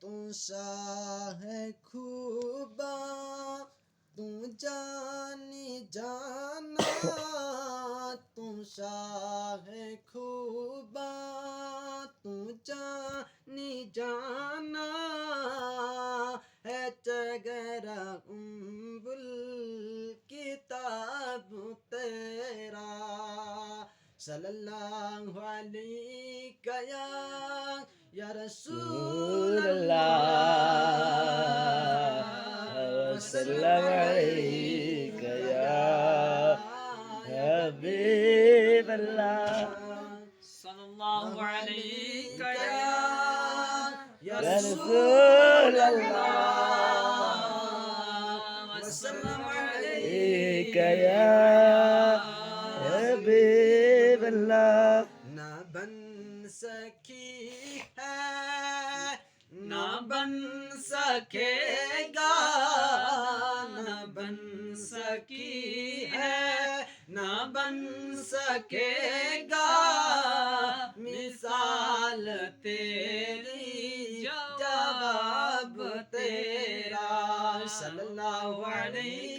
تو شاہ خوباں تو جانی جانا تو شاہ خوباں تو جانی جانا ہے چگرا کتاب تیرا صلی اللہ علیہ یا رسول اللہ وسلم عليك يا حبيب الله صلى الله عليك یا يا رسول الله وسلم عليك عليك يا حبيب الله نہ بن سکی ہے نہ بن سکے گا نہ بن سکی ہے نہ بن سکے گا مثال تیری جواب تیرا صلی اللہ علیہ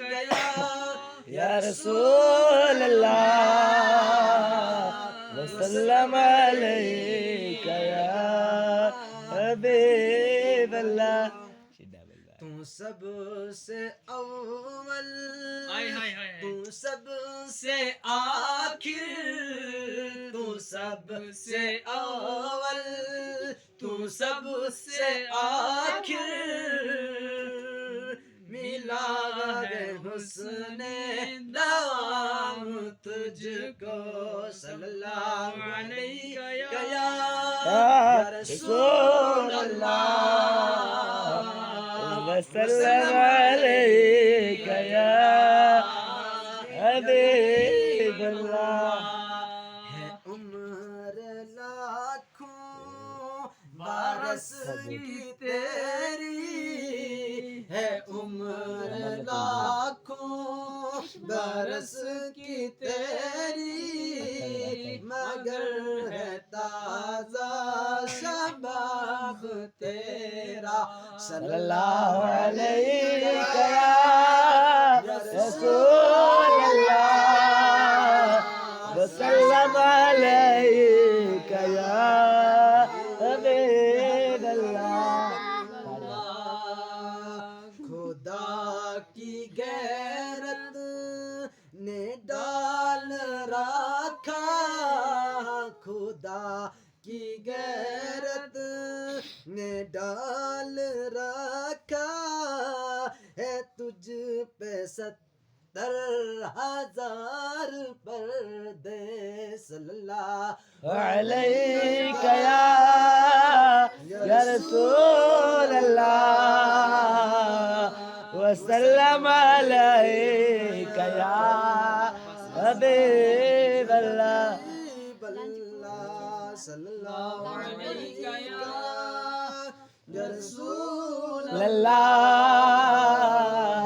يا رسول الله وسلم عليك يا حبيب الله تو سب سے اول تو سب سے آخر تو سب سے اول تو سب سے آخر ملا ہے حسن دوام تجھ کو صلی اللہ علیہ يا رسول الله وسلم عليك يا حبيب الله ہے عمر لاکھوں برس کی تیری ہے عمر لاکھوں برس کی تیری مگر ہے تازہ شباب تیرا صلى الله عليك يا رسول الله وسلم عليك يا حبيب الله خدا کی غیرت نے ڈال رکھا خدا کی غیرت نے ڈال رکھا ہے تجھ پہ 70,000 پردے صلی اللہ عليك يا رسول الله وسلم عليك يا حبيب الله صلی اللہ علیہ یا رسول الله